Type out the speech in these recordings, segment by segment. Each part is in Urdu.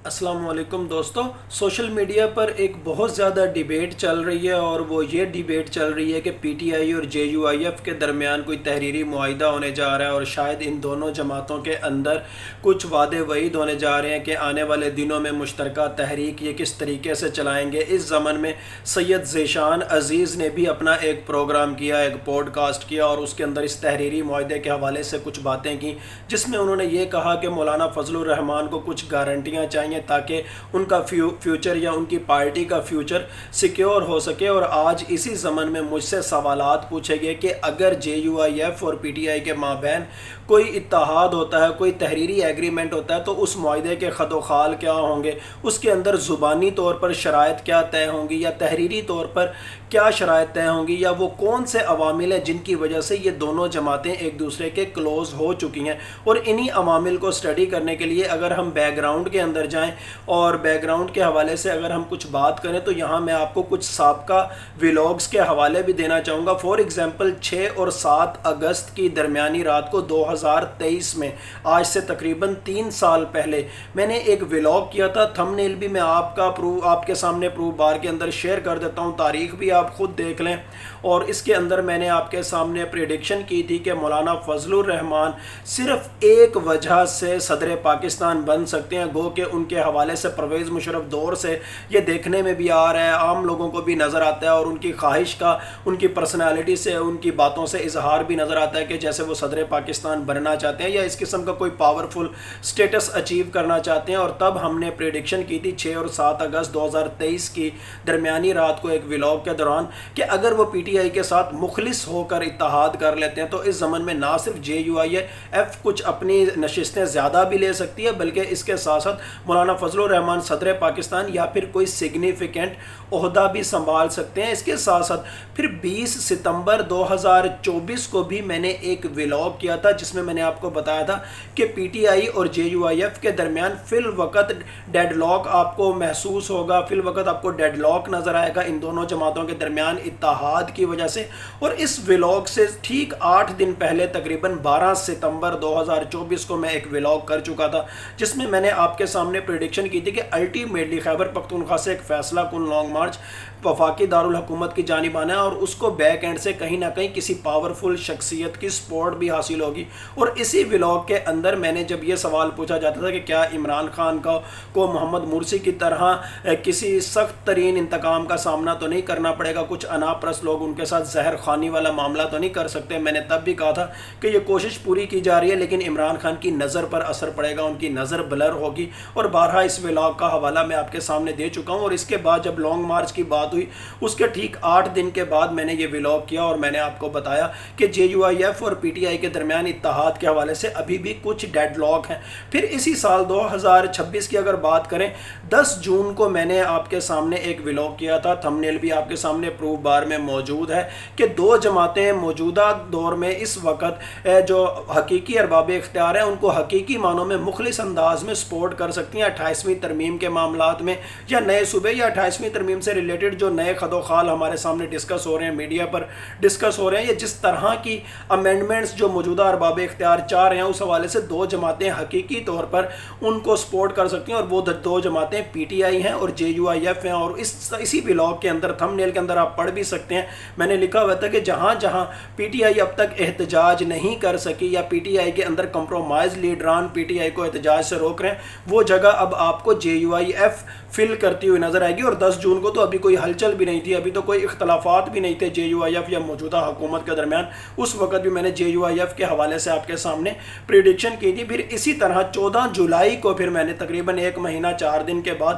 السلام علیکم دوستو، سوشل میڈیا پر ایک بہت زیادہ ڈیبیٹ چل رہی ہے اور وہ یہ ڈیبیٹ چل رہی ہے کہ پی ٹی آئی اور جے یو آئی ایف کے درمیان کوئی تحریری معاہدہ ہونے جا رہا ہے اور شاید ان دونوں جماعتوں کے اندر کچھ وعدے وعید ہونے جا رہے ہیں کہ آنے والے دنوں میں مشترکہ تحریک یہ کس طریقے سے چلائیں گے۔ اس ضمن میں سید ذیشان عزیز نے بھی اپنا ایک پروگرام کیا، ایک پوڈ کاسٹ کیا اور اس کے اندر اس تحریری معاہدے کے حوالے سے کچھ باتیں کی، جس میں انہوں نے یہ کہا کہ مولانا فضل الرحمان کو کچھ گارنٹیاں چاہیے تاکہ ان کا فیوچر یا ان کی پارٹی کا فیوچر سیکیور ہو سکے۔ اور آج اسی ضمن میں مجھ سے سوالات پوچھے گئے کہ اگر جے یو آئی ایف اور پی ٹی آئی کے مابین کوئی اتحاد ہوتا ہے، کوئی تحریری ایگریمنٹ ہوتا ہے تو اس معاہدے کے خط و خال کیا ہوں گے، اس کے اندر زبانی طور پر شرائط کیا طے ہوں گی یا تحریری طور پر کیا شرائط طے ہوں گی، یا وہ کون سے عوامل ہیں جن کی وجہ سے یہ دونوں جماعتیں ایک دوسرے کے کلوز ہو چکی ہیں۔ اور انہی عوامل کو سٹڈی کرنے کے لیے اگر ہم بیک گراؤنڈ کے اندر جائیں اور بیک گراؤنڈ کے حوالے سے اگر ہم کچھ بات کریں تو یہاں میں آپ کو کچھ سابقہ ولاگز کے حوالے بھی دینا چاہوں گا۔ فور ایگزامپل 6 اور 7 اگست کی درمیانی رات کو 2023 میں، آج سے تقریباً 3 سال پہلے، میں نے ایک ولاگ کیا تھا۔ تھم نیل بھی میں آپ کے سامنے پروف بار کے اندر شیئر کر دیتا ہوں، تاریخ بھی آپ خود دیکھ لیں۔ اور اس کے اندر میں نے آپ کے سامنے پریڈکشن کی تھی کہ مولانا فضل الرحمان صرف ایک وجہ سے صدر پاکستان بن سکتے ہیں، گو کہ ان کے حوالے سے پرویز مشرف دور سے یہ دیکھنے میں بھی آ رہا ہے، عام لوگوں کو بھی نظر آتا ہے اور ان کی خواہش کا، ان کی پرسنالٹی سے، ان کی باتوں سے اظہار بھی نظر آتا ہے کہ جیسے وہ صدر پاکستان بننا چاہتے ہیں یا اس قسم کا کوئی پاورفل سٹیٹس اچیو کرنا چاہتے ہیں۔ اور تب ہم نے پریڈکشن کی تھی 6 اور 7 اگست 2023 کی درمیانی رات کو ایک ولاگ کے دوران کہ اگر وہ پی ٹی آئی کے ساتھ مخلص ہو کر اتحاد کر لیتے ہیں تو اس ضمن میں نہ صرف جے یو آئی ایف کچھ اپنی نشستیں زیادہ بھی لے سکتی ہے، بلکہ اس کے ساتھ ساتھ مولانا فضل الرحمان صدر پاکستان یا پھر کوئی سگنیفیکنٹ عہدہ بھی سنبھال سکتے ہیں۔ اس کے ساتھ ساتھ پھر 20 ستمبر 2024 کو بھی میں نے ایک ولاگ کیا تھا جس میں نے آپ کو بتایا تھا کہ پی ٹی آئی اور جے یو آئی ایف کے درمیان فی الوقت ڈیڈ لاک آپ کو محسوس ہوگا، فی الوقت آپ کو ڈیڈ لاک نظر آئے گا ان دونوں جماعتوں کے درمیان اتحاد کی وجہ سے۔ اور اس ولاگ سے ٹھیک 8 دن پہلے تقریباً 12 ستمبر 2024 کو میں ایک ولاگ کر چکا تھا جس میں نے آپ کے سامنے پریڈکشن کی تھی کہ الٹیمیٹلی خیبر پختونخوا سے ایک فیصلہ کن لانگ مارچ وفاقی دارالحکومت کی جانب آنا ہے اور اس کو بیک اینڈ سے کہیں نہ کہیں کسی پاورفل شخصیت کی سپورٹ بھی حاصل ہوگی۔ اور اسی ولاگ کے اندر میں نے جب یہ سوال پوچھا جاتا تھا کہ کیا عمران خان کو محمد مرسی کی طرح کسی سخت ترین انتقام کا سامنا تو نہیں کرنا پڑے گا، کچھ اناپرست لوگ ان کے ساتھ زہر خوانی والا معاملہ تو نہیں کر سکتے، میں نے تب بھی کہا تھا کہ یہ کوشش پوری کی جا رہی ہے لیکن عمران خان کی نظر پر اثر پڑے گا، ان کی نظر بلر ہوگی۔ اور بارہا اس ولاگ کا حوالہ میں آپ کے سامنے دے چکا ہوں۔ اور اس کے بعد جب لانگ مارچ کی بات ہوئی اس کے ٹھیک 8 دن کے بعد میں نے یہ ولاگ کیا اور میں نے آپ کو بتایا کہ جے یو آئی ایف اور پی ٹی آئی کے درمیان اتحاد کے حوالے سے ابھی بھی کچھ ڈیڈ لاک ہیں۔ پھر اسی سال 2026 کی اگر بات کریں 10 جون کو میں نے آپ کے سامنے ایک ولاگ کیا تھا، تھم نیل بھی آپ کے سامنے پروف بار میں موجود ہے کہ دو جماعتیں موجودہ دور میں اس وقت جو حقیقی ارباب اختیار ہیں ان کو حقیقی معنوں میں مخلص انداز میں سپورٹ کر سکتی ہیں 28ویں ترمیم کے معاملات میں، یا نئے صوبے یا 28ویں ترمیم سے ریلیٹڈ جو نئے خد و خال ہمارے سامنے ڈسکس ہو رہے ہیں، میڈیا پر ڈسکس ہو رہے ہیں، یا جس طرح کی امینڈمنٹس جو موجودہ ارباب اختیار چاہ رہے ہیں، اس حوالے سے دو جماعتیں حقیقی طور پر ان کو سپورٹ کر سکتی ہیں اور وہ دو جماعتیں پی ٹی آئی ہیں اور جے یو آئی ایف ہیں۔ اور اسی ولاگ کے اندر تھم نیل کے اندر آپ پڑھ بھی سکتے ہیں، میں نے لکھا ہوا تھا کہ جہاں جہاں پی ٹی آئی اب تک احتجاج نہیں کر سکی یا پی ٹی آئی کے اندر کمپرومائز لیڈران پی ٹی آئی کو احتجاج سے روک رہے ہیں، وہ جگہ اب آپ کو جے یو آئی ایف فل کرتی ہوئی نظر آئے گی۔ اور 10 جون کو تو ابھی کوئی ہلچل بھی نہیں تھی، ابھی تو کوئی اختلافات بھی نہیں تھے جے یو آئی ایف یا موجودہ حکومت کے درمیان، اس وقت بھی میں نے جے یو آئی ایف کے حوالے سے آپ کے سامنے پریڈکشن کی تھی۔ پھر اسی طرح 14 جولائی کو پھر میں نے تقریباً 1 مہینہ 4 دن کے بعد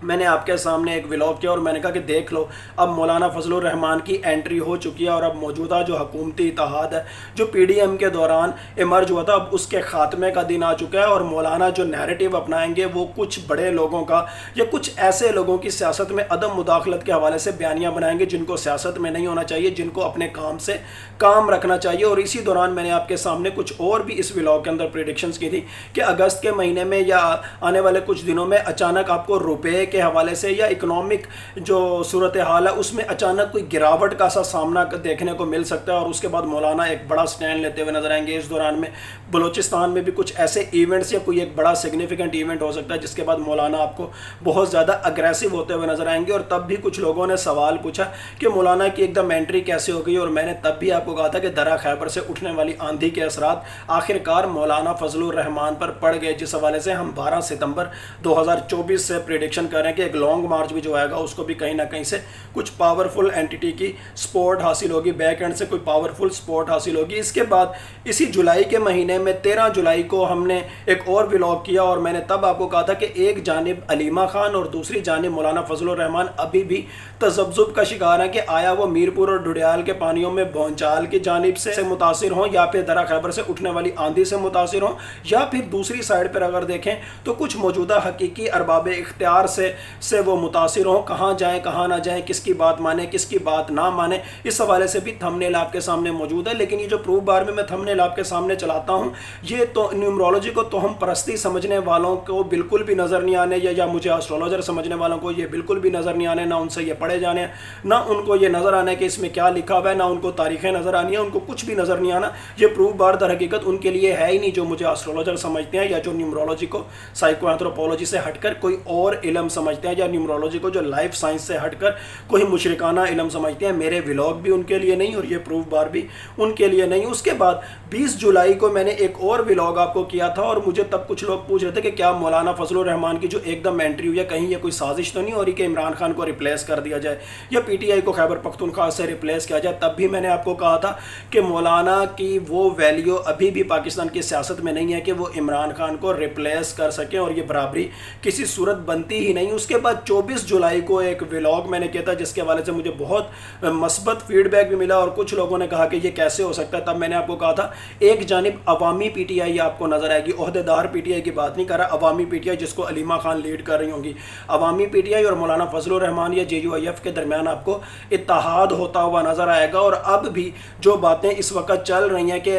میں نے آپ کے سامنے ایک ولاگ کیا اور میں نے کہا کہ دیکھ لو اب مولانا فضل الرحمان کی انٹری ہو چکی ہے اور اب موجودہ جو حکومتی اتحاد ہے جو پی ڈی ایم کے دوران ایمرج ہوا تھا اب اس کے خاتمے کا دن آ چکا ہے، اور مولانا جو نیریٹو اپنائیں گے وہ کچھ بڑے لوگوں کا یا کچھ ایسے لوگوں کی سیاست میں عدم مداخلت کے حوالے سے بیانیاں بنائیں گے جن کو سیاست میں نہیں ہونا چاہیے، جن کو اپنے کام سے کام رکھنا چاہیے۔ اور اسی دوران میں نے آپ کے سامنے کچھ اور بھی اس ولاگ کے اندر پریڈکشنز کی تھی کہ اگست کے مہینے میں یا آنے والے کچھ دنوں میں اچانک آپ کو روپے کے حوالے سے یا اکنامک جو صورتحال ہے اس میں اچانک کوئی گراوٹ کا سا سامنا دیکھنے کو مل سکتا ہے، اور اس کے بعد مولانا ایک بڑا سٹینڈ لیتے ہوئے نظر آئیں گے۔ اس دوران میں بلوچستان میں بھی کچھ ایسے ایونٹس یا کوئی ایک بڑا سگنیفیکنٹ ایونٹ ہو سکتا ہے جس کے بعد مولانا آپ کو بہت زیادہ اگریسو ہوتے ہوئے نظر آئیں گے۔ اور تب بھی کچھ لوگوں نے سوال پوچھا کہ مولانا کی ایک دم انٹری کیسے ہو گئی، اور میں نے تب بھی آپ کو کہا تھا کہ درہ خیبر سے اٹھنے والی آندھی کے اثرات آخر کار مولانا فضل الرحمان پر پڑ گئے، جس حوالے سے ہم 12 ستمبر 2024 سے پریڈکشن کر رہے ہیں کہ ایک لانگ مارچ بھی جو آئے گا اس کو بھی کہیں نہ کہیں سے کچھ پاورفل اینٹیٹی کی سپورٹ حاصل ہوگی، بیک اینڈ سے کوئی پاورفل سپورٹ حاصل ہوگی۔ اس کے بعد اسی جولائی کے مہینے میں 13 جولائی کو ہم نے ایک اور ولاگ کیا، اور میں نے تب آپ کو کہا تھا کہ ایک جانب علیمہ خان اور دوسری جانب مولانا فضل الرحمان ابھی بھی تذبذب کا شکار ہیں کہ آیا وہ میرپور اور ڈڈیال کے پانیوں میں بھونچال کی جانب سے متاثر ہوں یا پھر درہ خیبر سے اٹھنے والی آندھی سے متاثر ہوں، یا پھر دوسری سائڈ پر اگر دیکھیں تو کچھ موجودہ حقیقی ارباب اختیار سے وہ متاثر ہوں، کہاں جائیں کہاں نہ جائیں، کس کی بات مانیں کس کی بات نہ مانیں۔ اس حوالے سے بھی تھمبنیل آپ کے سامنے موجود ہے، لیکن یہ جو پروف بار میں تھمبنیل آپ کے سامنے چلاتا ہوں یہ تو نیومرولوجی کو توہم پرستی سمجھنے والوں کو بالکل بھی نظر نہیں آنے، یا مجھے ایسٹرولوجر سمجھنے والوں کو یہ بالکل بھی نظر نہیں آنے، نہ ان سے یہ پڑھے جانے، نہ ان کو یہ نظر آنے کہ اس میں کیا لکھا ہوا ہے، نہ ان کو تاریخیں نظر آنی ہیں، ان کو کچھ بھی نظر نہیں آنا۔ یہ پروف بار در حقیقت ان کے لیے ہے ہی نہیں جو مجھے ایسٹرولوجر سمجھتے ہیں، یا جو نیومرولوجی کو سائیکو اینتھروپولوجی سے ہٹ کر کوئی اور علم سمجھتے ہیں، یا نیومرولوجی کو جو لائف سائنس سے ہٹ کر کوئی مشرکانہ علم سمجھتے ہیں۔ میرے ولاگ بھی ان کے لیے نہیں اور یہ پروف بار بھی ان کے لیے نہیں۔ اس کے بعد 20 جولائی کو میں نے ایک اور ولاگ آپ کو کیا تھا، اور مجھے تب کچھ لوگ پوچھ رہے تھے کہ کیا مولانا فضل الرحمان کی جو ایک دم انٹری ہوئی ہے کہیں یہ کوئی سازش تو نہیں ہو رہی کہ عمران خان کو ریپلیس کر دیا جائے یا پی ٹی آئی کو خیبر پختونخوا سے ریپلیس کیا جائے۔ تب بھی میں نے آپ کو کہا تھا کہ مولانا کی وہ ویلیو ابھی بھی پاکستان کی سیاست میں نہیں ہے کہ وہ عمران خان کو ریپلیس کر سکیں، اور یہ برابری کسی صورت بنتی ہی نہیں۔ اس کے بعد 24 جولائی کو ایک ولاگ میں نے کیا تھا جس کے حوالے سے مجھے بہت مثبت فیڈ بیک بھی ملا، اور کچھ لوگوں نے کہا کہ یہ کیسے ہو سکتا ہے۔ تب میں نے آپ کو کہا تھا ایک جانب عوامی پی ٹی آئی آپ کو نظر آئے گی، عہدیدار پی ٹی آئی کی بات نہیں کر رہا، عوامی پی ٹی آئی جس کو علیمہ خان لیڈ کر رہی ہوں گی، عوامی پی ٹی آئی اور مولانا فضل الرحمان یا جے یو آئی ایف کے درمیان آپ کو اتحاد ہوتا ہوا نظر آئے گا۔ اور اب بھی جو باتیں اس وقت چل رہی ہیں کہ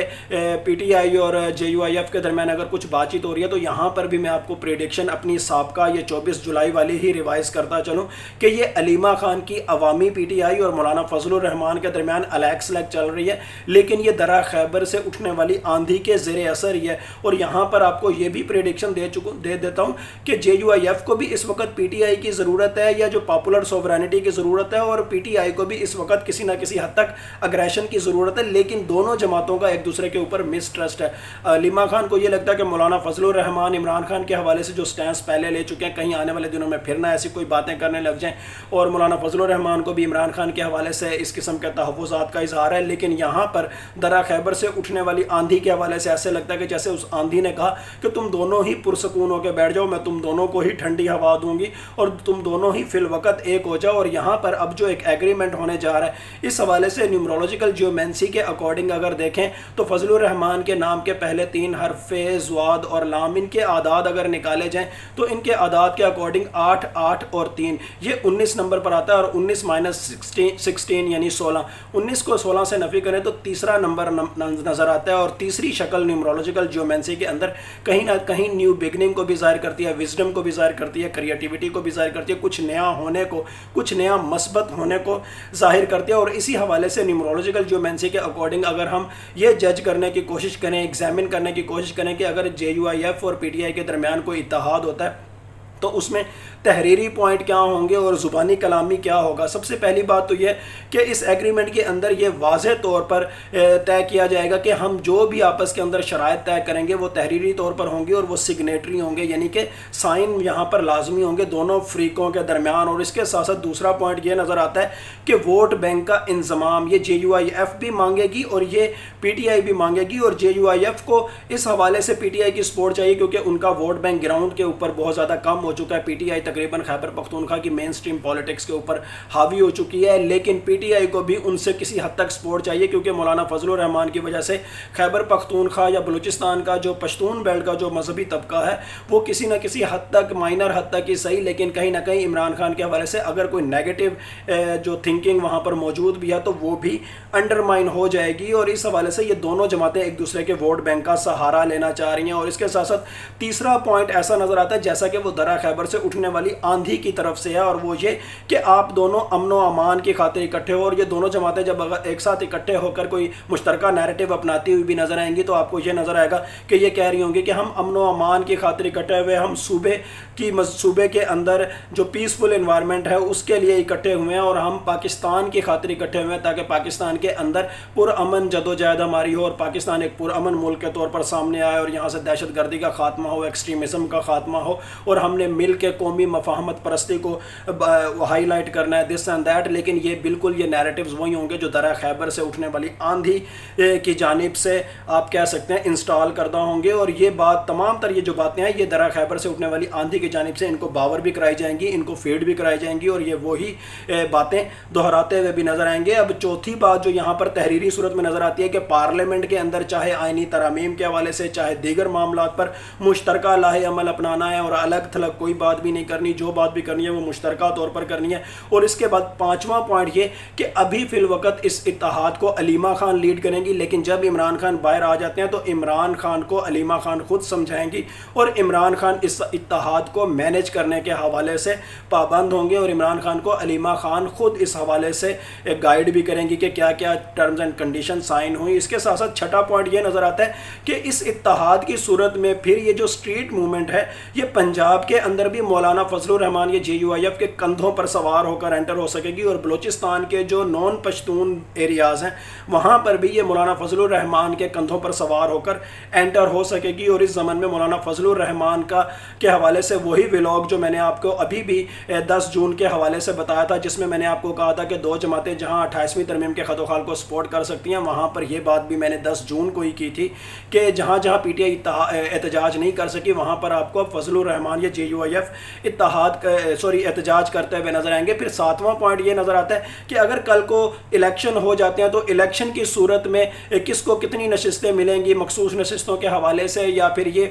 پی ٹی آئی اور جے یو آئی ایف کے درمیان اگر کچھ بات چیت ہو رہی ہے، تو یہاں پر بھی میں آپ کو پریڈکشن اپنی سابقہ یہ 24 جولائی والی ہی ریوائز کرتا چلوں کہ یہ علیمہ خان کی عوامی پی ٹی آئی اور مولانا فضل الرحمان کے درمیان الیکس لیگ چل رہی ہے، لیکن یہ درہ خیبر سے اٹھنے والی آندھی کے زیر اثر ہی ہے۔ اور یہاں پر آپ کو یہ بھی پریڈکشن دے دیتا ہوں کہ جے یو آئی ایف کو بھی اس وقت پی ٹی آئی کی ضرورت ہے، یا جو پاپولر سوورینٹی کی ضرورت ہے، اور پی ٹی آئی کو بھی اس وقت کسی نہ کسی حد تک اگریشن کی ضرورت ہے، لیکن دونوں جماعتوں کا ایک دوسرے کے اوپر مس ٹرسٹ ہے۔ علیمہ خان کو یہ لگتا ہے کہ مولانا فضل الرحمان عمران خان کے حوالے سے جو سٹینس پہلے لے چکے ہیں کہیں آنے والے دنوں میں پھر نہ ایسی کوئی باتیں کرنے لگ جائیں، اور مولانا فضل الرحمان کو بھی عمران خان کے حوالے سے اس قسم کے تحفظات کا اظہار ہے۔ لیکن یہاں پر درہ خیبر سے اٹھنے والی آندھی کے حوالے سے ایسے لگتا ہے کہ جیسے اس آندھی نے کہا کہ تم دونوں ہی پرسکون ہو کے بیٹھ جاؤ، میں تم دونوں کو ہی ٹھنڈی ہوا دوں گی اور تم دونوں ہی فی الوقت ایک ہو جاؤ۔ اور یہاں پر اب جو ایک ایگریمنٹ ہونے جا رہا ہے اس حوالے سے نیومرولوجیکل جیومینسی کے اکارڈنگ اگر دیکھیں تو فضل الرحمان کے نام کے پہلے 3 حرف فے، ضاد اور لام، ان کے اعداد اگر نکالے جائیں تو ان کے اعداد کے اکارڈنگ 8 8 اور 3 یہ 19 نمبر پر آتا ہے، اور 19 مائنس 16 یعنی 16، 19 کو 16 سے نفی کریں تو تیسرا نمبر نظر آتا ہے۔ اور تیسری شکل نیومرولوجیکل جیومینسی کے اندر کہیں نہ کہیں نیو بگننگ کو بھی ظاہر کرتی ہے، وزڈم کو بھی ظاہر کرتی ہے، کریٹیوٹی کو بھی ظاہر کرتی ہے، کچھ نیا ہونے کو، کچھ نیا مثبت ہونے کو ظاہر کرتی ہے۔ اور اسی حوالے سے نیومرولوجیکل جیومینسی کے اکارڈنگ اگر ہم یہ جج کرنے کی کوشش کریں، ایگزامن کرنے کی کوشش کریں کہ اگر جے یو آئی ایف اور پی ٹی آئی کے درمیان کوئی اتحاد ہوتا ہے تو اس میں تحریری پوائنٹ کیا ہوں گے اور زبانی کلامی کیا ہوگا۔ سب سے پہلی بات تو یہ کہ اس ایگریمنٹ کے اندر یہ واضح طور پر طے کیا جائے گا کہ ہم جو بھی آپس کے اندر شرائط طے کریں گے وہ تحریری طور پر ہوں گے اور وہ سگنیٹری ہوں گے، یعنی کہ سائن یہاں پر لازمی ہوں گے دونوں فریقوں کے درمیان۔ اور اس کے ساتھ ساتھ دوسرا پوائنٹ یہ نظر آتا ہے کہ ووٹ بینک کا انضمام یہ جے یو آئی ایف بھی مانگے گی اور یہ پی ٹی آئی بھی مانگے گی، اور جے یو آئی ایف کو اس حوالے سے پی ٹی آئی کی سپورٹ چاہیے کیونکہ ان کا ووٹ بینک گراؤنڈ کے اوپر بہت زیادہ کم ہو چکا ہے۔ پی ٹی آئی تقریباً خیبر پختونخوا کی مین سٹریم پالیٹکس کے اوپر حاوی ہو چکی ہے، لیکن پی ٹی آئی کو بھی ان سے کسی حد تک سپورٹ چاہیے کیونکہ مولانا فضل الرحمان کی وجہ سے خیبر پختونخوا یا بلوچستان کا جو پشتون بیلٹ کا جو مذہبی طبقہ ہے وہ کسی نہ کسی حد تک، مائنر حد تک ہی صحیح، لیکن کہیں نہ کہیں عمران خان کے حوالے سے اگر کوئی نیگیٹو جو تھنکنگ وہاں پر موجود بھی ہے تو وہ بھی انڈرمائن ہو جائے گی۔ اور اس حوالے سے یہ دونوں جماعتیں ایک دوسرے کے ووٹ بینک کا سہارا لینا چاہ رہی ہیں۔ اور اس کے ساتھ ساتھ تیسرا پوائنٹ ایسا نظر آتا ہے جیسا کہ وہ درہ خیبر سے اٹھنے والی آندھی کی طرف سے ہے، اور وہ یہ کہ آپ دونوں امن و امان کی خاطر اکٹھے ہو، اور یہ دونوں جماعتیں جب اگر ایک ساتھ اکٹھے ہو کر کوئی مشترکہ نیریٹو اپناتی ہوئی بھی نظر آئیں گی تو آپ کو یہ نظر آئے گا کہ یہ کہہ رہی ہوں گی کہ ہم امن و امان کی خاطر اکٹھے ہوئے، ہم صوبے کے اندر جو پیسفل انوائرمنٹ ہے اس کے لیے اکٹھے ہوئے ہیں، اور ہم پاکستان کی خاطر اکٹھے ہوئے ہیں تاکہ پاکستان کے اندر پرامن جدوجہد ہماری ہو، اور پاکستان ایک پرامن ملک کے طور پر سامنے آئے، اور یہاں سے دہشت گردی کا خاتمہ ہو، ایکسٹریمزم کا خاتمہ ہو، اور ہم نے مل کے قومی مفاہمت پرستی کو ہائی لائٹ کرنا ہے، دس اینڈ دیٹ۔ لیکن یہ بالکل یہ نیریٹیوز وہی ہوں گے جو درہ خیبر سے اٹھنے والی آندھی کی جانب سے آپ کہہ سکتے ہیں انسٹال کردہ ہوں گے، اور یہ بات تمام تر یہ جو باتیں ہیں یہ درہ خیبر سے اٹھنے والی آندھی کی جانب سے ان کو باور بھی کرائی جائیں گی، ان کو فیڈ بھی کرائی جائیں گی، اور یہ وہی باتیں دہراتے ہوئے بھی نظر آئیں گے۔ اب چوتھی بات جو یہاں پر تحریری صورت میں نظر آتی ہے کہ پارلیمنٹ کے اندر چاہے آئینی ترامیم کے حوالے سے چاہے دیگر معاملات پر مشترکہ لاہ عمل اپنانا ہے، اور الگ تھلگ کوئی بات بھی نہیں کرنی، جو بات بھی کرنی ہے وہ مشترکہ طور پر کرنی ہے۔ اور اس کے بعد پانچواں پوائنٹ یہ کہ ابھی فی الوقت اس اتحاد کو علیمہ خان لیڈ کریں گی، لیکن جب عمران خان باہر آ جاتے ہیں تو عمران خان کو علیمہ خان خود سمجھائیں گی، اور عمران خان اس اتحاد کو مینیج کرنے کے حوالے سے پابند ہوں گے، اور عمران خان کو علیمہ خان خود اس حوالے سے گائیڈ بھی کریں گی کہ کیا کیا ٹرمز اینڈ کنڈیشن سائن ہوئی۔ اس کے ساتھ ساتھ چھٹا پوائنٹ یہ نظر آتا ہے کہ اس اتحاد کی صورت میں پھر یہ جو سٹریٹ موومنٹ ہے یہ پنجاب کے اندر بھی مولانا فضل الرحمان یہ JUIF کے کندھوں پر سوار ہو کر انٹر ہو سکے گی، اور بلوچستان کے جو نان پشتون ایریاز ہیں وہاں پر بھی یہ مولانا فضل الرحمان کے کندھوں پر سوار ہو کر انٹر ہو سکے گی۔ اور اس زمن میں مولانا فضل الرحمان کے حوالے سے وہی ولاگ جو میں نے آپ کو ابھی بھی 10 جون کے حوالے سے بتایا تھا، جس میں میں نے آپ کو کہا تھا کہ دو جماعتیں جہاں 28ویں ترمیم کے خط و خال کو سپورٹ کر سکتی ہیں، وہاں پر یہ بات بھی میں نے 10 جون کو ہی کی تھی کہ جہاں جہاں PTI احتجاج نہیں کر سکی وہاں پر آپ کو فضل الرحمان یا JUIF احتجاج کرتے ہوئے نظر آئیں گے۔ پھر ساتواں پوائنٹ یہ نظر آتا ہے کہ اگر کل کو الیکشن ہو جاتے ہیں تو الیکشن کی صورت میں کس کو کتنی نشستیں ملیں گی مخصوص نشستوں کے حوالے سے، یا پھر یہ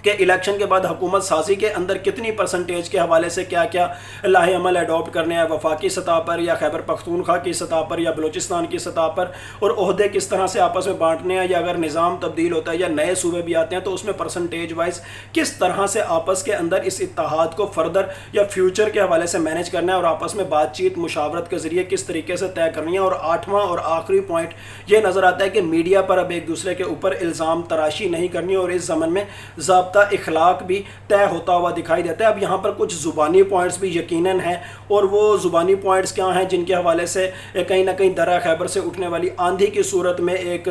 کہ الیکشن کے بعد حکومت سازی کے اندر کتنی پرسنٹیج کے حوالے سے کیا کیا لاہ عمل اڈاپٹ کرنے ہیں وفاقی سطح پر یا خیبر پختونخوا کی سطح پر یا بلوچستان کی سطح پر، اور عہدے کس طرح سے آپس میں بانٹنے ہیں، یا اگر نظام تبدیل ہوتا ہے یا نئے صوبے بھی آتے ہیں تو اس میں پرسنٹیج وائز کس طرح سے آپس کے اندر اس اتحاد کو فردر یا فیوچر کے حوالے سے مینیج کرنا ہے، اور آپس میں بات چیت مشاورت کے ذریعے کس طریقے سے طے کرنی ہے۔ اور آٹھواں اور آخری پوائنٹ یہ نظر آتا ہے کہ میڈیا پر اب ایک دوسرے کے اوپر الزام تراشی نہیں کرنی، اور اس زمن میں ضابطہ اخلاق بھی طے ہوتا ہوا دکھائی دیتا ہے۔ اب یہاں پر کچھ زبانی پوائنٹس بھی یقیناً ہیں، اور وہ زبانی پوائنٹس کیا ہیں جن کے حوالے سے کہیں نہ کہیں درہ خیبر سے اٹھنے والی آندھی کی صورت میں ایک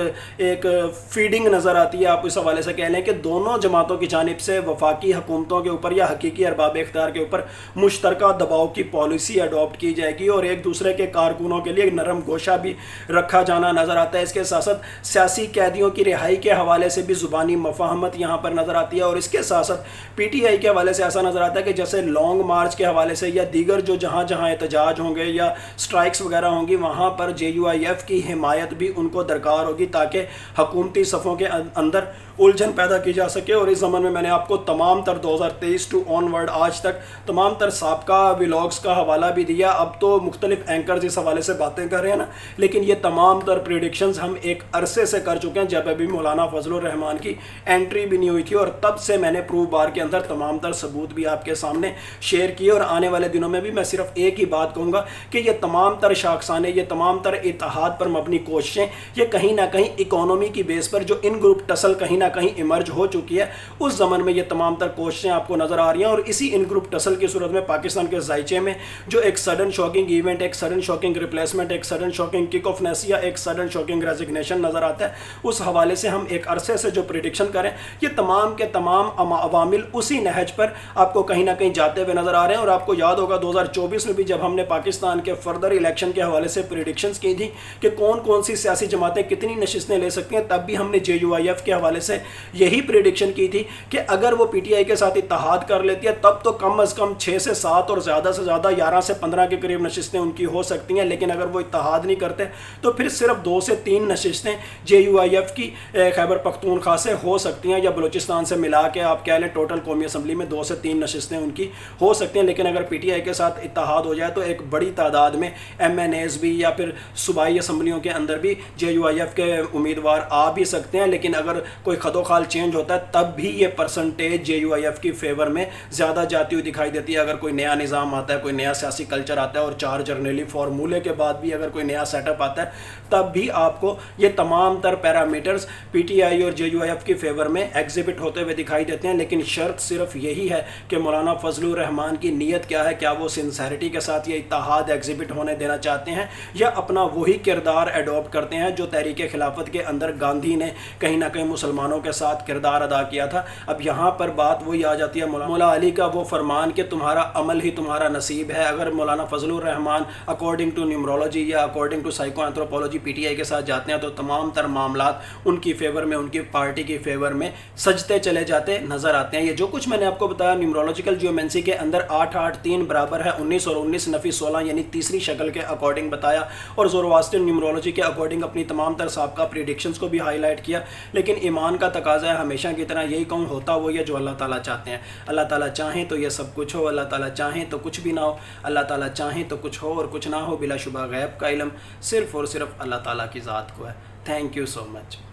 فیڈنگ نظر آتی ہے، آپ اس حوالے سے کہہ لیں کہ دونوں جماعتوں کی جانب سے وفاقی حکومتوں کے اوپر یا حقیقی ارباب اختیار کے اوپر مشترکہ دباؤ کی پالیسی اڈاپٹ کی جائے گی، اور ایک دوسرے کے کارکنوں کے لیے نرم گوشہ بھی رکھا جانا نظر آتا ہے۔ اس کے ساتھ ساتھ سیاسی قیدیوں کی رہائی کے حوالے سے بھی زبانی مفاہمت یہاں پر نظر آتی ہے، اور اس کے ساتھ ساتھ PTI کے حوالے سے ایسا نظر آتا ہے کہ جیسے لانگ مارچ کے حوالے سے یا دیگر جو جہاں جہاں احتجاج ہوں گے یا سٹرائکس وغیرہ ہوں گی وہاں پر JUIF کی حمایت بھی ان کو درکار ہوگی تاکہ حکومتی صفوں کے اندر الجھن پیدا کی جا سکے۔ اور اس زمن میں میں نے آپ کو تمام تر 2023 ٹو آن ورڈ آج تک تمام تر سابقہ ولاگز کا حوالہ بھی دیا۔ اب تو مختلف اینکرز اس حوالے سے باتیں کر رہے ہیں نا، لیکن یہ تمام تر پریڈکشنز ہم ایک عرصے سے کر چکے ہیں جب ابھی مولانا فضل الرحمان کی انٹری بھی نہیں ہوئی تھی، اور تب سے میں نے پروف بار کے اندر تمام تر ثبوت بھی آپ کے سامنے شیئر کیے۔ اور آنے والے دنوں میں بھی میں صرف ایک ہی بات کہوں گا کہ یہ تمام تر شاخسانے، یہ تمام تر اتحاد پر مبنی کوششیں یہ کہیں نہ کہیں اکانومی کی بیس پر جو ان گروپ ٹسل کہیں نہ کہیں ایمرج ہو چکی ہے، اس زمن میں یہ تمام تر کوششیں آپ کو نظر آ رہی ہیں۔ اور اسی ان گروپ ٹسل کی صورت میں پاکستان کے ذائچے میں جو ایک سڈن شاکنگ ایونٹ، ایک سڈن شاکنگ ریپلیسمنٹ، ایک سڈن شاکنگ کک آف نیس یا ایک سڈن شاکنگ ریزگنیشن نظر آتا ہے، اس حوالے سے ہم ایک عرصے سے جو پریڈکشن کریں یہ تمام کے تمام عوامل اسی نہج پر آپ کو کہیں نہ کہیں جاتے ہوئے نظر آ رہے ہیں۔ اور آپ کو یاد ہوگا 2024 میں بھی جب ہم نے پاکستان کے فردر الیکشن کے حوالے سے پریڈکشنز کی تھی کہ کون کون سی سیاسی جماعتیں کتنی نشستیں لے سکتی ہیں، تب بھی ہم نے JUIF کے حوالے سے یہی پریڈکشن کی تھی کہ اگر وہ PTI کے ساتھ اتحاد کر لیتی ہے تب تو کم از کم 6 سے 7 اور زیادہ سے زیادہ 11 سے 15 کے قریب نشستیں ان کی ہو سکتی ہیں، لیکن اگر وہ اتحاد نہیں کرتے تو پھر صرف 2 سے 3 نشستیں JUIF کی خیبر پختونخوا سے ہو سکتی ہیں یا بلوچستان سے ملا ملا کے آپ کہہ لیں ٹوٹل قومی اسمبلی میں 2 سے 3 نشستیں ان کی ہو سکتی ہیں، لیکن اگر پی ٹی آئی کے ساتھ اتحاد ہو جائے تو ایک بڑی تعداد میں ایم این ایز بھی یا پھر صوبائی اسمبلیوں کے اندر بھی جے یو آئی ایف کے امیدوار آ بھی سکتے ہیں، لیکن اگر کوئی خد و خال چینج ہوتا ہے تب بھی یہ percentage J U I F کی فیور میں زیادہ جاتی ہوئی دکھائی دیتی ہے۔ اگر کوئی نیا نظام آتا ہے، کوئی نیا سیاسی کلچر آتا ہے اور 4 جرنیلی فارمولے کے بعد بھی اگر کوئی نیا سیٹ اپ آتا ہے تب بھی آپ کو یہ تمام تر پیرامیٹرز پی ٹی آئی اور جے یو آئی ایف کی فیور میں ایگزیبٹ ہوتے ہوئے دکھائی دیتے ہیں، لیکن شرط صرف یہی ہے کہ مولانا فضل الرحمان کی نیت کیا ہے، کیا وہ سنسیریٹی کے ساتھ یہ اتحاد ایگزیبٹ ہونے دینا چاہتے ہیں یا اپنا وہی کردار ایڈاپٹ کرتے ہیں جو تحریک خلافت کے اندر گاندھی نے کہیں نہ کہیں مسلمانوں کے ساتھ کردار ادا کیا تھا۔ اب یہاں پر بات وہی آ جاتی ہے مولا علی کا وہ فرمان کہ تمہارا عمل ہی تمہارا نصیب ہے۔ اگر مولانا فضل الرحمان اکارڈنگ ٹو نیومرولوجی یا according to psycho anthropology P T I کے ساتھ جاتے ہیں تو تمام تر معاملات ان کی فیور میں، ان کی پارٹی کی فیور میں سجتے چلے جاتے نظر آتے ہیں۔ یہ جو کچھ میں نے آپ کو بتایا نیومرولوجیکل جیومنسی کے اندر 8 8 3 برابر ہے 19 اور 19 نفی 16 یعنی تیسری شکل کے اکارڈنگ بتایا، اور زورواسترن نیومرولوجی کے اکارڈنگ اپنی تمام تر سابقہ پریڈکشنز کو بھی ہائی لائٹ کیا۔ لیکن ایمان کا تقاضا ہے ہمیشہ کی طرح یہی کہوں، ہوتا وہی ہے جو اللہ تعالیٰ چاہتے ہیں۔ اللہ تعالیٰ چاہیں تو یہ سب کچھ ہو، اللہ تعالیٰ چاہیں تو کچھ بھی نہ ہو، اللہ تعالیٰ چاہیں تو کچھ ہو اور کچھ نہ ہو۔ بلا شبہ غیب کا علم صرف اور صرف اللہ تعالیٰ کی ذات کو ہے۔ Thank you so much.